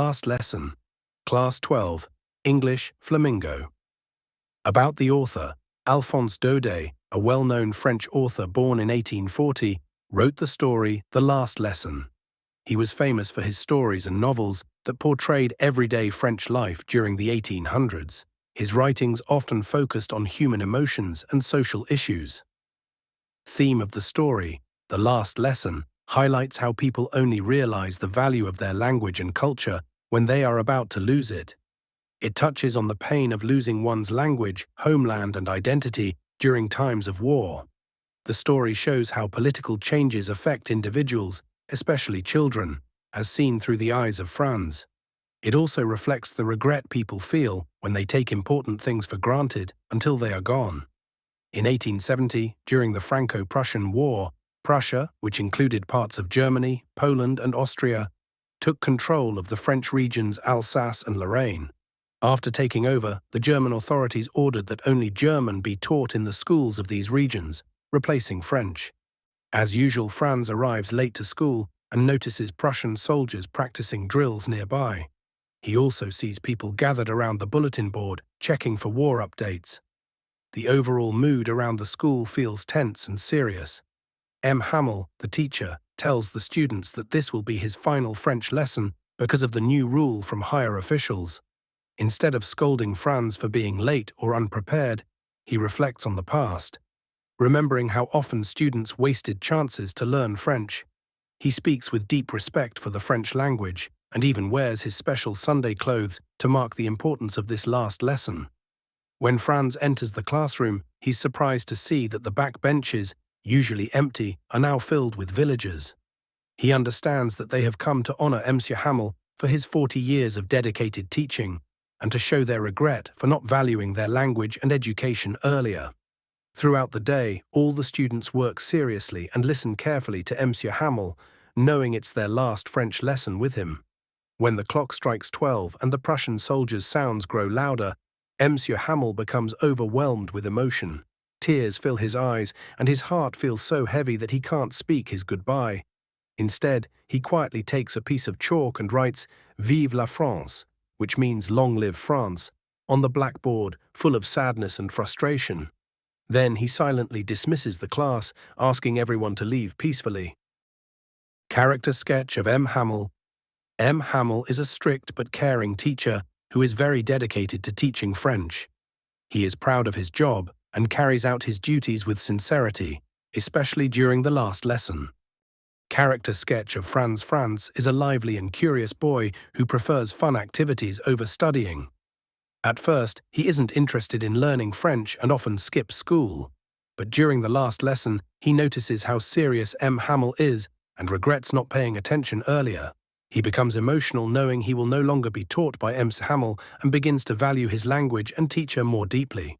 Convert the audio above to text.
last lesson. Class 12, English Flamingo. About the author, Alphonse Daudet, a well-known French author born in 1840, wrote the story The Last Lesson. He was famous for his stories and novels that portrayed everyday French life during the 1800s. His writings often focused on human emotions and social issues. Theme of the story, The Last Lesson, highlights how people only realize the value of their language and culture when they are about to lose it. It touches on the pain of losing one's language, homeland, and identity during times of war. The story shows how political changes affect individuals, especially children, as seen through the eyes of Franz. It also reflects the regret people feel when they take important things for granted until they are gone. In 1870, during the Franco-Prussian War, Prussia, which included parts of Germany, Poland, and Austria, took control of the French regions Alsace and Lorraine. After taking over, the German authorities ordered that only German be taught in the schools of these regions, replacing French. As usual, Franz arrives late to school and notices Prussian soldiers practicing drills nearby. He also sees people gathered around the bulletin board, checking for war updates. The overall mood around the school feels tense and serious. M. Hamel, the teacher, tells the students that this will be his final French lesson because of the new rule from higher officials. Instead of scolding Franz for being late or unprepared, he reflects on the past, remembering how often students wasted chances to learn French. He speaks with deep respect for the French language and even wears his special Sunday clothes to mark the importance of this last lesson. When Franz enters the classroom, he's surprised to see that the back benches, usually empty, are now filled with villagers. He understands that they have come to honor Monsieur Hamel for his 40 years of dedicated teaching and to show their regret for not valuing their language and education earlier. Throughout the day, all the students work seriously and listen carefully to Monsieur Hamel, knowing it's their last French lesson with him. When the clock strikes 12 and the Prussian soldiers' sounds grow louder, Monsieur Hamel becomes overwhelmed with emotion. Tears fill his eyes, and his heart feels so heavy that he can't speak his goodbye. Instead, he quietly takes a piece of chalk and writes "Vive la France," which means "Long live France," on the blackboard, full of sadness and frustration. Then he silently dismisses the class, asking everyone to leave peacefully. Character sketch of M. Hamel. M. Hamel is a strict but caring teacher who is very dedicated to teaching French. He is proud of his job and carries out his duties with sincerity, especially during the last lesson. Character sketch of Franz. Franz is a lively and curious boy who prefers fun activities over studying. At first, he isn't interested in learning French and often skips school. But during the last lesson, he notices how serious M. Hamel is and regrets not paying attention earlier. He becomes emotional knowing he will no longer be taught by M. Hamel and begins to value his language and teacher more deeply.